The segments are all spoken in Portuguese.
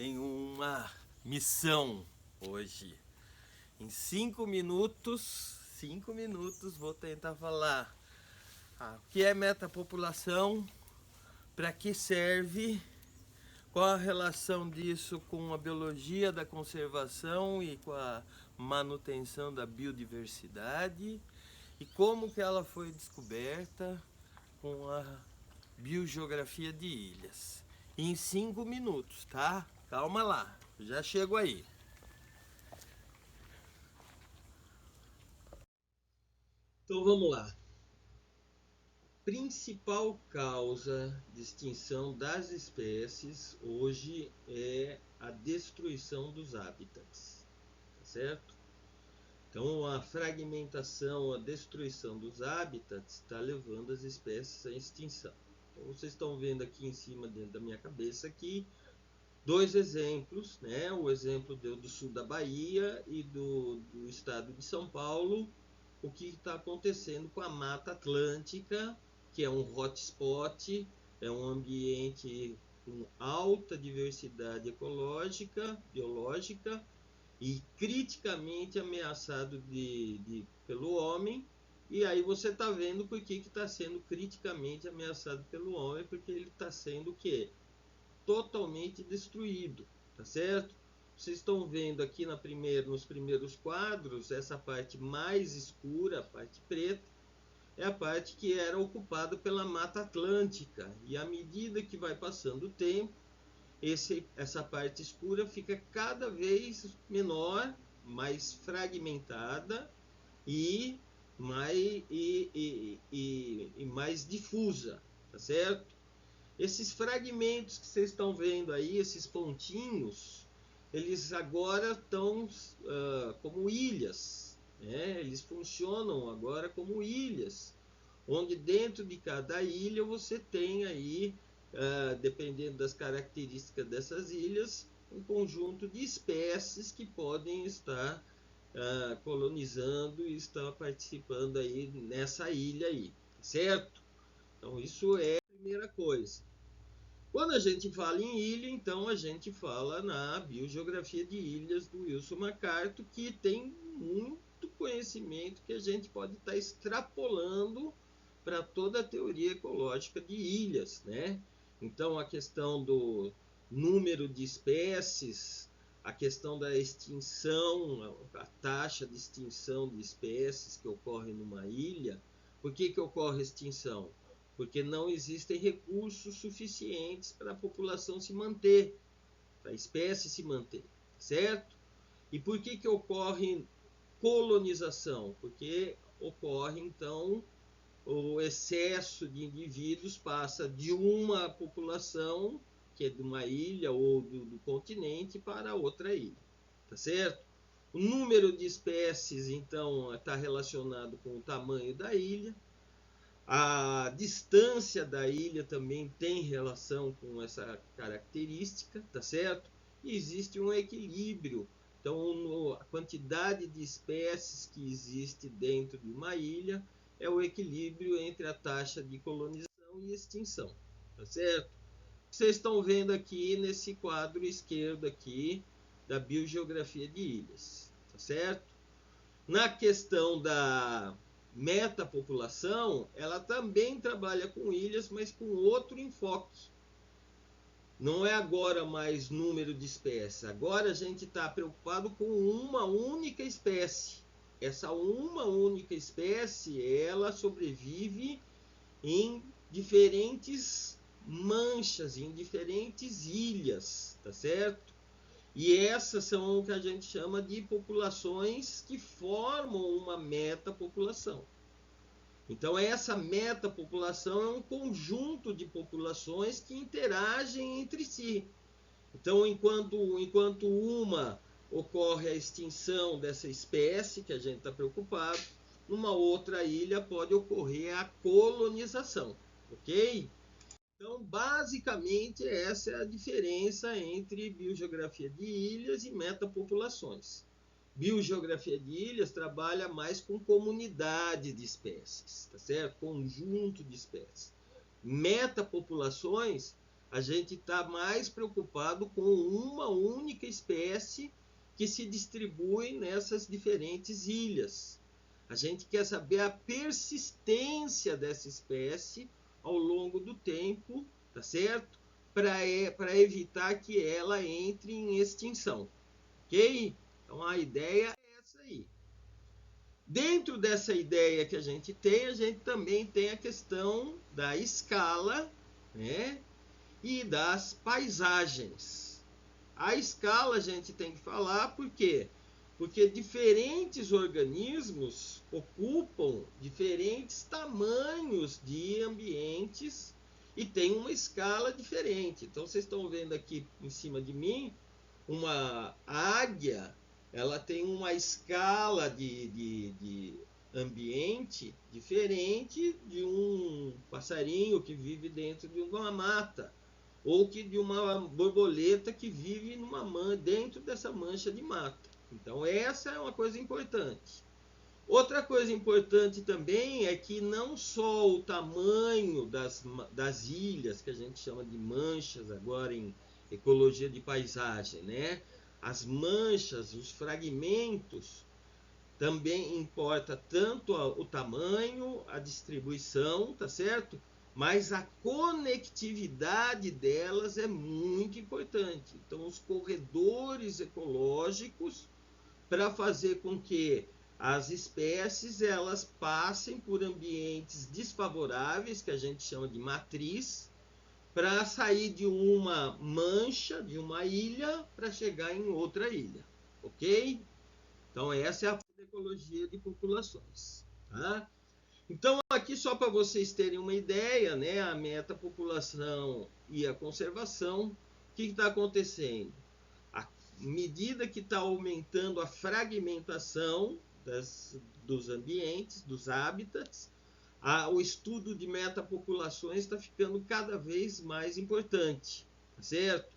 tenho uma missão hoje. Em 5 minutos, vou tentar falar o que é metapopulação, para que serve, qual a relação disso com a biologia da conservação e com a manutenção da biodiversidade e como que ela foi descoberta com a biogeografia de ilhas. Em 5 minutos, tá? Calma lá, já chego aí. Então vamos lá. Principal causa de extinção das espécies hoje é a destruição dos hábitats, tá certo? Então a fragmentação, a destruição dos hábitats está levando as espécies à extinção. Então vocês estão vendo aqui em cima, dentro da minha cabeça aqui, dois exemplos, né? O exemplo do sul da Bahia e do estado de São Paulo, o que está acontecendo com a Mata Atlântica, que é um hotspot, é um ambiente com alta diversidade ecológica, biológica, e criticamente ameaçado pelo homem. E aí você está vendo por que está sendo criticamente ameaçado pelo homem, porque ele está sendo o quê? Totalmente destruído, tá certo? Vocês estão vendo aqui nos primeiros quadros, essa parte mais escura, a parte preta, é a parte que era ocupada pela Mata Atlântica. E à medida que vai passando o tempo, essa parte escura fica cada vez menor, mais fragmentada e mais difusa, tá certo? Esses fragmentos que vocês estão vendo aí, esses pontinhos, eles agora estão como ilhas, né? Eles funcionam agora como ilhas, onde dentro de cada ilha você tem aí, dependendo das características dessas ilhas, um conjunto de espécies que podem estar colonizando e estar participando aí nessa ilha aí, certo? Então isso é a primeira coisa. Quando a gente fala em ilha, então a gente fala na biogeografia de ilhas do Wilson McArthur, que tem muito conhecimento que a gente pode estar extrapolando para toda a teoria ecológica de ilhas, né? Então a questão do número de espécies, a questão da extinção, a taxa de extinção de espécies que ocorre numa ilha. Por que ocorre extinção? Porque não existem recursos suficientes para a população se manter, para a espécie se manter, certo? E por que ocorre colonização? Porque ocorre, então, o excesso de indivíduos passa de uma população, que é de uma ilha ou do continente, para outra ilha, tá certo? O número de espécies, então, está relacionado com o tamanho da ilha. A distância da ilha também tem relação com essa característica, tá certo? E existe um equilíbrio. Então, a quantidade de espécies que existe dentro de uma ilha é o equilíbrio entre a taxa de colonização e extinção, tá certo? Vocês estão vendo aqui nesse quadro esquerdo aqui da biogeografia de ilhas, tá certo? Na questão da metapopulação, ela também trabalha com ilhas, mas com outro enfoque. Não é agora mais número de espécies. Agora a gente está preocupado com uma única espécie. Essa uma única espécie, ela sobrevive em diferentes manchas, em diferentes ilhas, tá certo? E essas são o que a gente chama de populações que formam uma metapopulação. Então, essa metapopulação é um conjunto de populações que interagem entre si. Então, enquanto uma ocorre a extinção dessa espécie que a gente está preocupado, numa outra ilha pode ocorrer a colonização, ok? Então, basicamente, essa é a diferença entre biogeografia de ilhas e metapopulações. Biogeografia de ilhas trabalha mais com comunidade de espécies, tá certo? Conjunto de espécies. Metapopulações, a gente está mais preocupado com uma única espécie que se distribui nessas diferentes ilhas. A gente quer saber a persistência dessa espécie ao longo do tempo, tá certo? Para evitar que ela entre em extinção, ok? Então a ideia é essa aí. Dentro dessa ideia que a gente também tem a questão da escala, né? E das paisagens. A escala a gente tem que falar por quê? Porque diferentes organismos ocupam diferentes tamanhos de ambientes e tem uma escala diferente. Então vocês estão vendo aqui em cima de mim uma águia, ela tem uma escala de ambiente diferente de um passarinho que vive dentro de uma mata, ou que de uma borboleta que vive dentro dessa mancha de mata. Então essa é uma coisa importante. Outra coisa importante também é que não só o tamanho das ilhas, que a gente chama de manchas agora em ecologia de paisagem, né? As manchas, os fragmentos, também importa tanto o tamanho, a distribuição, tá certo? Mas a conectividade delas é muito importante. Então, os corredores ecológicos, para fazer com que as espécies elas passem por ambientes desfavoráveis, que a gente chama de matriz, para sair de uma mancha, de uma ilha, para chegar em outra ilha, ok? Então essa é a ecologia de populações, tá? Então aqui só para vocês terem uma ideia, né, a metapopulação e a conservação, o que está acontecendo? À medida que está aumentando a fragmentação dos ambientes, dos hábitats, o estudo de metapopulações está ficando cada vez mais importante, certo?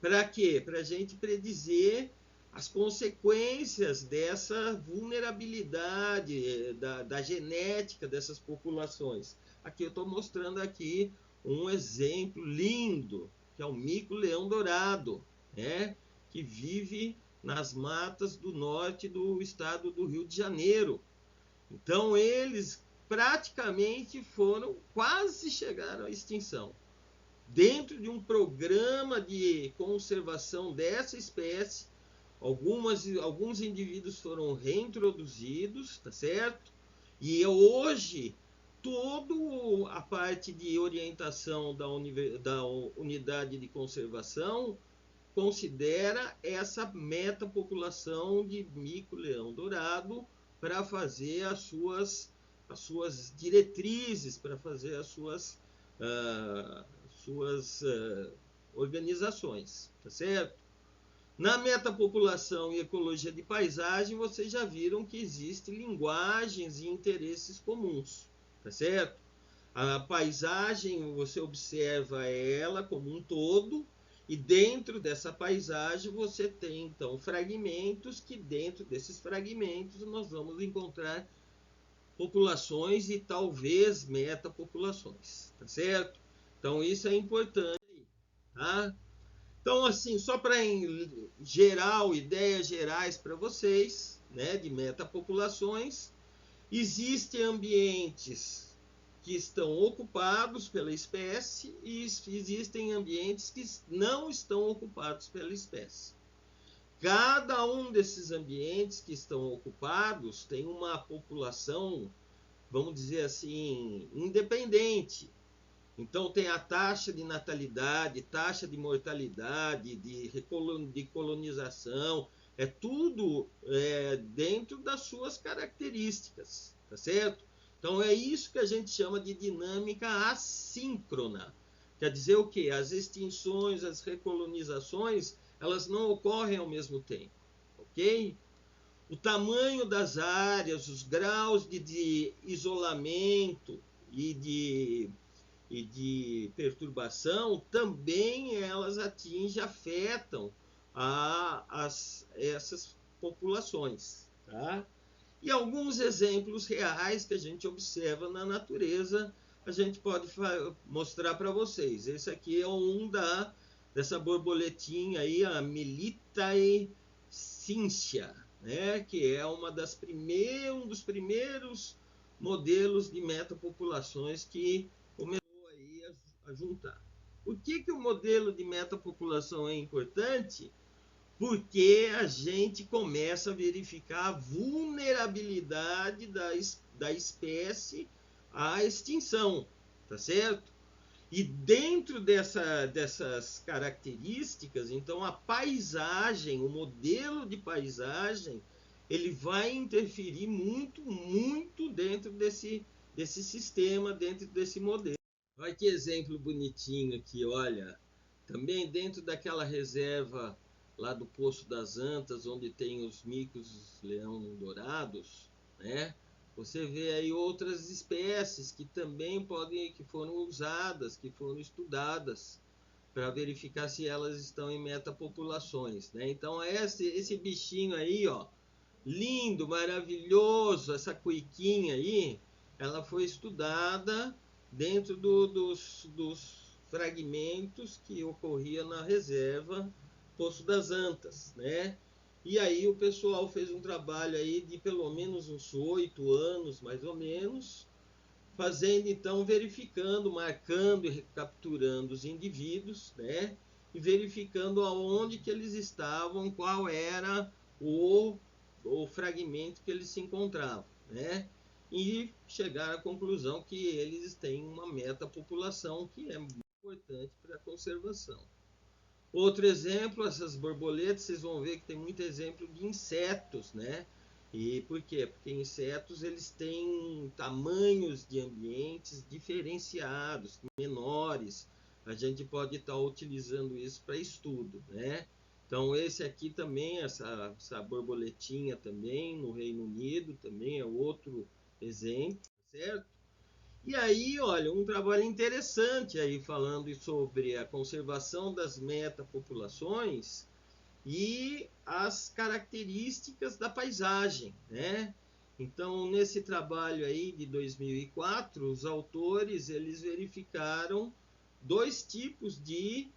Para quê? Para a gente predizer as consequências dessa vulnerabilidade da genética dessas populações. Aqui eu estou mostrando aqui um exemplo lindo, que é o mico-leão-dourado, né? Que vive nas matas do norte do estado do Rio de Janeiro. Então eles praticamente quase chegaram à extinção. Dentro de um programa de conservação dessa espécie, alguns indivíduos foram reintroduzidos, tá certo? E hoje, toda a parte de orientação da unidade de conservação considera essa metapopulação de mico-leão-dourado para fazer as suas diretrizes, para fazer as suas organizações, tá certo? Na metapopulação e ecologia de paisagem, vocês já viram que existem linguagens e interesses comuns, tá certo? A paisagem, você observa ela como um todo, e dentro dessa paisagem você tem, então, fragmentos, que dentro desses fragmentos nós vamos encontrar populações e talvez metapopulações, tá certo? Então isso é importante, tá? Então, assim, só para em geral, ideias gerais para vocês, né, de metapopulações, existem ambientes que estão ocupados pela espécie e existem ambientes que não estão ocupados pela espécie. Cada um desses ambientes que estão ocupados tem uma população, vamos dizer assim, independente. Então tem a taxa de natalidade, taxa de mortalidade, de colonização, é tudo dentro das suas características, tá certo? Então é isso que a gente chama de dinâmica assíncrona. Quer dizer o quê? As extinções, as recolonizações, elas não ocorrem ao mesmo tempo, ok? O tamanho das áreas, os graus de isolamento e de perturbação, também elas afetam essas populações, tá? E alguns exemplos reais que a gente observa na natureza a gente pode mostrar para vocês. Esse aqui é um dessa borboletinha aí, a Melitae cincia, né? Que é um dos primeiros modelos de metapopulações que começou aí a juntar. Por que o modelo de metapopulação é importante? Porque a gente começa a verificar a vulnerabilidade da espécie à extinção, tá certo? E dentro dessas características, então a paisagem, o modelo de paisagem, ele vai interferir muito, muito dentro desse sistema, dentro desse modelo. Olha que exemplo bonitinho aqui, olha. Também dentro daquela reserva lá do Poço das Antas, onde tem os micos leão-dourados, né? Você vê aí outras espécies que também que foram usadas, que foram estudadas para verificar se elas estão em metapopulações, né? Então esse bichinho aí, ó, lindo, maravilhoso, essa cuiquinha aí, ela foi estudada dentro dos fragmentos que ocorria na reserva Poço das Antas, né? E aí o pessoal fez um trabalho aí de pelo menos uns 8 anos, mais ou menos, fazendo então, verificando, marcando e recapturando os indivíduos, né? E verificando aonde que eles estavam, qual era o fragmento que eles se encontravam, né? E chegar à conclusão que eles têm uma metapopulação que é muito importante para a conservação. Outro exemplo, essas borboletas, vocês vão ver que tem muito exemplo de insetos, né? E por quê? Porque insetos eles têm tamanhos de ambientes diferenciados, menores. A gente pode estar utilizando isso para estudo, né? Então esse aqui também, essa borboletinha também, no Reino Unido, também é outro exemplo, certo? E aí, olha, um trabalho interessante aí falando sobre a conservação das metapopulações e as características da paisagem, né? Então, nesse trabalho aí de 2004, os autores eles verificaram dois tipos de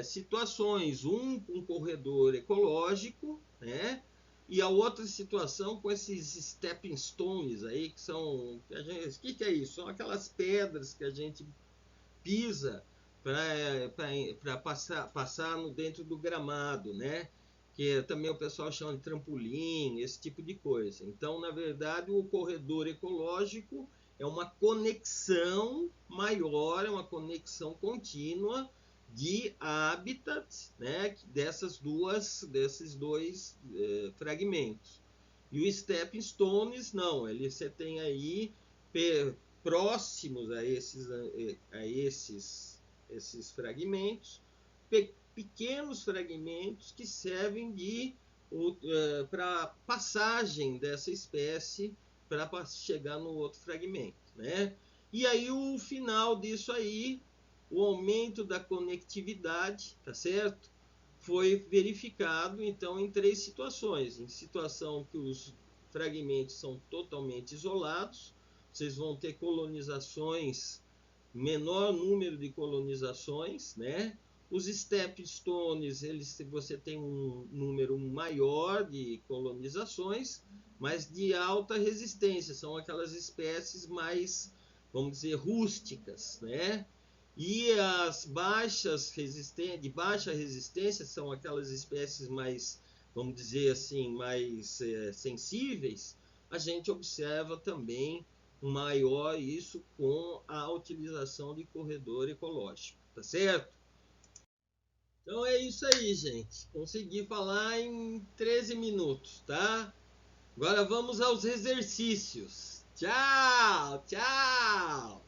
situações, um com corredor ecológico, né? E a outra situação com esses stepping stones aí, que são... O que é isso? São aquelas pedras que a gente pisa para passar dentro do gramado, né? Que também o pessoal chama de trampolim, esse tipo de coisa. Então, na verdade, o corredor ecológico é uma conexão maior, é uma conexão contínua de habitats, né, desses dois fragmentos. E o stepping stones não, você tem aí próximos a esses fragmentos, pequenos fragmentos que servem para passagem dessa espécie para chegar no outro fragmento, né? E aí o final disso aí, o aumento da conectividade, tá certo? Foi verificado então em 3 situações. Em situação que os fragmentos são totalmente isolados, vocês vão ter colonizações, menor número de colonizações, né? Os stepstones, você tem um número maior de colonizações, mas de alta resistência, são aquelas espécies mais, vamos dizer, rústicas, né? E as de baixa resistência são aquelas espécies mais, vamos dizer assim, mais sensíveis. A gente observa também maior isso com a utilização de corredor ecológico, tá certo? Então é isso aí, gente. Consegui falar em 13 minutos, tá? Agora vamos aos exercícios. Tchau, tchau!